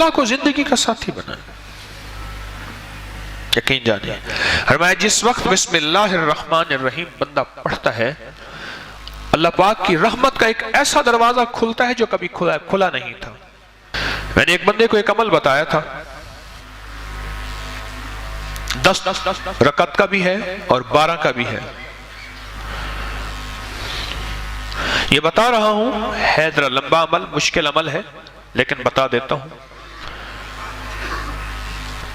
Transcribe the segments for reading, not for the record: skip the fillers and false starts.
اللہ کو زندگی کا ساتھی بنائیں. یقین جانیے فرمایا جس وقت بسم اللہ الرحمن الرحیم بندہ پڑھتا ہے اللہ پاک کی رحمت کا ایک ایسا دروازہ کھلتا ہے جو کبھی کھلا نہیں تھا. میں نے ایک بندے کو ایک عمل بتایا تھا 10 رکعت کا بھی ہے اور 12 کا بھی ہے. یہ بتا رہا ہوں ہے ذرا لمبا عمل مشکل عمل ہے لیکن بتا دیتا ہوں.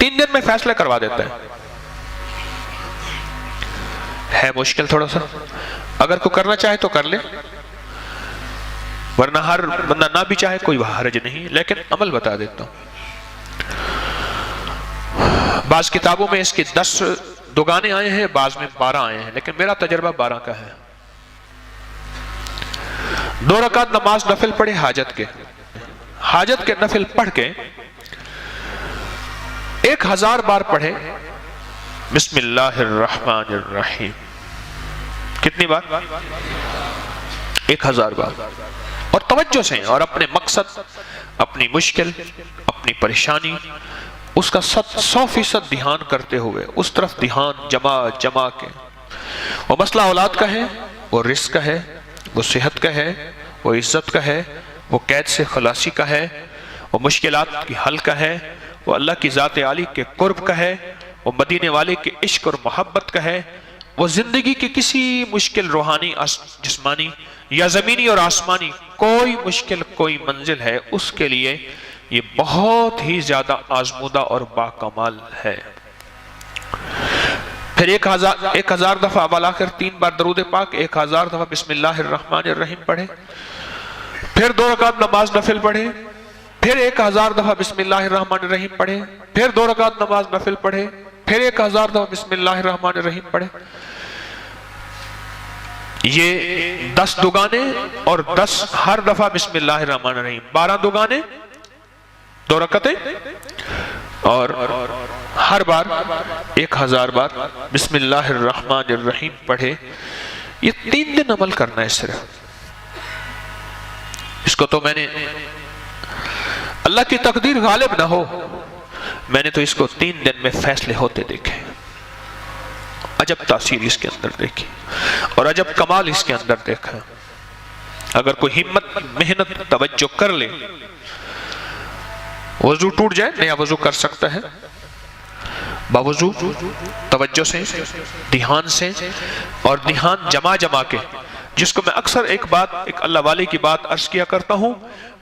3 دن میں فیصلہ کروا دیتا ہے مشکل تھوڑا سا. اگر کوئی کرنا چاہے تو کر لے ورنہ ہر بندہ نہ بھی چاہے کوئی حرج نہیں لیکن عمل بتا دیتا ہوں. بعض کتابوں میں اس کی 10 دگانے آئے ہیں بعض میں 12 آئے ہیں لیکن میرا تجربہ 12 کا ہے. 2 رکعت نماز نفل پڑھے حاجت کے نفل پڑھ کے 1000 بار پڑھے بسم اللہ الرحمن الرحیم. کتنی بار؟ 1000 بار. اور توجہ سے اور اپنے مقصد اپنی مشکل اپنی پریشانی اس کا 100% دھیان کرتے ہوئے اس طرف دھیان جما کے. وہ مسئلہ اولاد کا ہے وہ رزق کا ہے وہ صحت کا ہے وہ عزت کا ہے وہ قید سے خلاصی کا ہے وہ مشکلات کی حل کا ہے وہ اللہ کی ذات عالی کے قرب کا ہے وہ مدینے والے کے عشق اور محبت کا ہے وہ زندگی کی کسی مشکل روحانی جسمانی یا زمینی اور آسمانی کوئی مشکل کوئی منزل ہے اس کے لیے یہ بہت ہی زیادہ آزمودہ اور باکمال ہے. پھر 1000 دفعہ ابا کر 3 بار درود پاک 1000 دفعہ بسم اللہ الرحمن الرحیم پڑھے. پھر 2 رکعت نماز نفل پڑھے پھر 1000 دفعہ بسم اللہ الرحمن الرحیم پڑھے. پھر 2 رکعت نماز نفل پڑھے پھر 1000 دفعہ بسم اللہ الرحمن الرحیم پڑھے. یہ 10 دگانے اور 10 ہر دفعہ بسم اللہ الرحمن الرحیم 12 دگانے 2 رکعتیں اور ہر بار 1000 بار بسم اللہ الرحمن الرحیم پڑھے. یہ 3 دن عمل کرنا ہے صرف. اس کو تو میں نے اللہ کی تقدیر غالب نہ ہو میں نے تو اس کو 3 دن میں فیصلے ہوتے دیکھے. عجب تاثیر اس کے اندر دیکھی اور عجب کمال اس کے اندر دیکھا. اگر کوئی ہمت محنت توجہ کر لے وضو ٹوٹ جائے نیا وضو کر سکتا ہے باوضو توجہ سے دھیان سے اور دھیان جما کے جس کو میں اکثر ایک اللہ والے کی بات عرض کیا کرتا ہوں.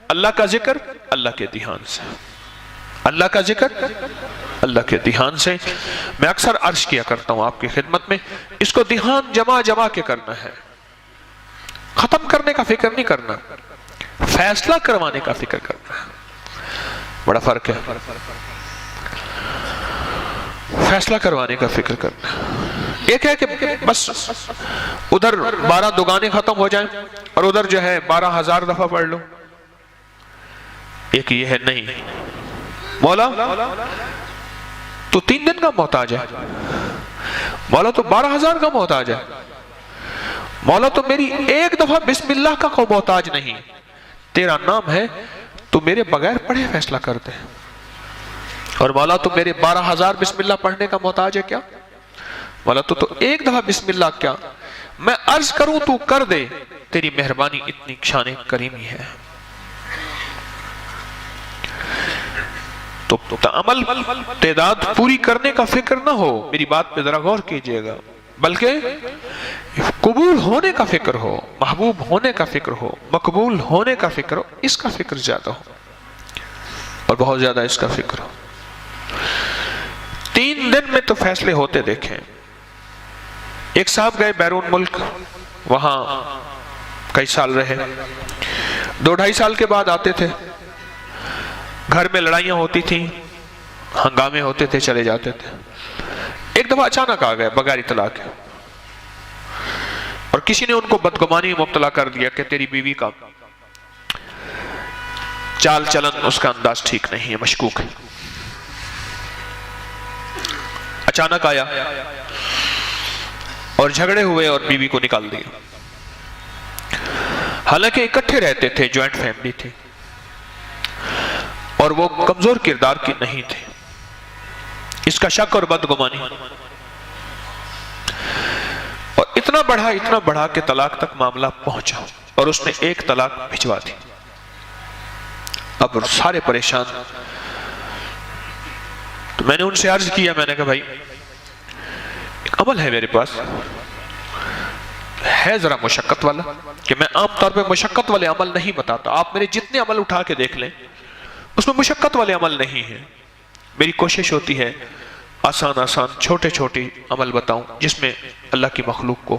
اللہ کا ذکر اللہ کے دھیان سے اللہ کا ذکر اللہ کے دھیان سے میں اکثر عرض کیا کرتا ہوں آپ کی خدمت میں. اس کو دھیان جما کے کرنا ہے. ختم کرنے کا فکر نہیں کرنا فیصلہ کروانے کا فکر کرنا ہے. بڑا فرق ہے. فیصلہ کروانے کا فکر کرنا ایک ہے کہ بس ادھر 12 دگانے ختم ہو جائیں اور ادھر جو ہے 12,000 دفعہ پڑھ لو. ایک یہ ہے نہیں مولا تو 3 دن کا محتاج ہے مولا تو 12,000 کا محتاج ہے مولا تو میری ایک دفعہ بسم اللہ کا کوئی محتاج نہیں. تیرا نام ہے تو میرے بغیر پڑھے فیصلہ کرتے ہیں اور مولا تو میرے 12,000 بسم اللہ پڑھنے کا محتاج ہے کیا مولا تو ایک دفعہ بسم اللہ کیا میں عرض کروں تو کر دے. تیری مہربانی اتنی شان کریمی ہے. تو عمل تعداد پوری کرنے کا فکر نہ ہو. میری بات پہ ذرا غور کیجئے گا بلکہ قبول ہونے کا فکر ہو محبوب ہونے کا فکر ہو مقبول ہونے کا فکر ہو. اس کا فکر زیادہ ہو اور بہت زیادہ اس کا فکر ہو. 3 دن میں تو فیصلے ہوتے دیکھیں. ایک صاحب گئے بیرون ملک وہاں کئی سال رہے 2-2.5 سال کے بعد آتے تھے. گھر میں لڑائیاں ہوتی تھیں ہنگامے ہوتے تھے چلے جاتے تھے. ایک دفعہ اچانک آ گئے بغیر اطلاع کے اور کسی نے ان کو بدگمانی میں مبتلا کر دیا کہ تیری بیوی کا چال چلن اس کا انداز ٹھیک نہیں ہے مشکوک ہے. اچانک آیا اور جھگڑے ہوئے اور بیوی کو نکال دیا. حالانکہ اکٹھے رہتے تھے جوائنٹ فیملی تھی. اور وہ کمزور کردار کی نہیں تھے. اس کا شک اور بدگمانی اور اتنا بڑھا کہ طلاق تک معاملہ پہنچا اور اس نے ایک طلاق بھجوا دی. اب سارے پریشان. تو میں نے ان سے عرض کیا, میں نے کہا بھائی ایک عمل ہے میرے پاس, ہے ذرا مشقت والا, کہ میں عام طور پہ مشقت والے عمل نہیں بتاتا. آپ میرے جتنے عمل اٹھا کے دیکھ لیں اس میں مشقت والے عمل نہیں ہیں. میری کوشش ہوتی ہے آسان چھوٹے عمل بتاؤں جس میں اللہ کی مخلوق کو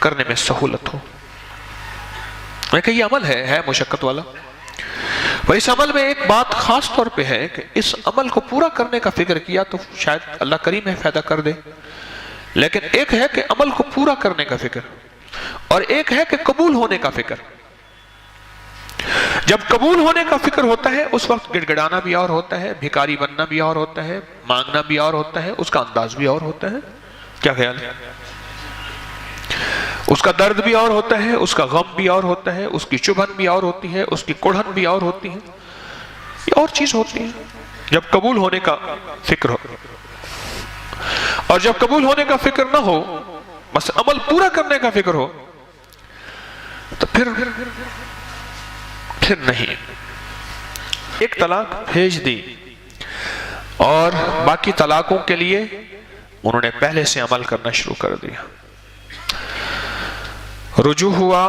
کرنے میں سہولت ہو. میں کہا یہ عمل ہے مشقت والا. اور اس عمل میں ایک بات خاص طور پہ ہے کہ اس عمل کو پورا کرنے کا فکر کیا تو شاید اللہ کریم ہے فائدہ کر دے, لیکن ایک ہے کہ عمل کو پورا کرنے کا فکر اور ایک ہے کہ قبول ہونے کا فکر. جب قبول ہونے کا فکر ہوتا ہے اس وقت گڑ گڑانا بھی اور ہوتا ہے, بھکاری بننا بھی اور ہوتا ہے, مانگنا بھی اور ہوتا ہے, اس کا انداز بھی اور ہوتا ہے. کیا خیال ہے؟ اس کا درد بھی اور ہوتا ہے, اس کا غم بھی اور ہوتا ہے, اس کی چبھن بھی اور ہوتی ہے, اس کی کڑھن بھی اور ہوتی ہے. یہ اور چیز ہوتی ہے جب قبول ہونے کا فکر ہو. اور جب قبول ہونے کا فکر نہ ہو, بس عمل پورا کرنے کا فکر ہو, تو پھر نہیں. ایک طلاق بھیج دی اور باقی طلاقوں کے لیے انہوں نے پہلے سے عمل کرنا شروع کر دیا. رجوع ہوا,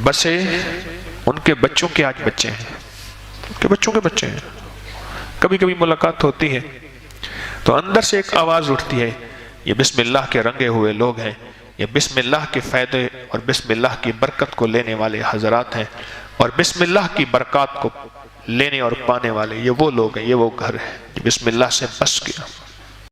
بسے ان کے بچوں کے آج بچے ہیں, ان کے بچوں کے بچے ہیں. کبھی کبھی ملاقات ہوتی ہے تو اندر سے ایک آواز اٹھتی ہے, یہ بسم اللہ کے رنگے ہوئے لوگ ہیں, یہ بسم اللہ کے فائدے اور بسم اللہ کی برکت کو لینے والے حضرات ہیں, اور بسم اللہ کی برکات کو لینے اور پانے والے یہ وہ لوگ ہیں, یہ وہ گھر ہے جو بسم اللہ سے بس گیا.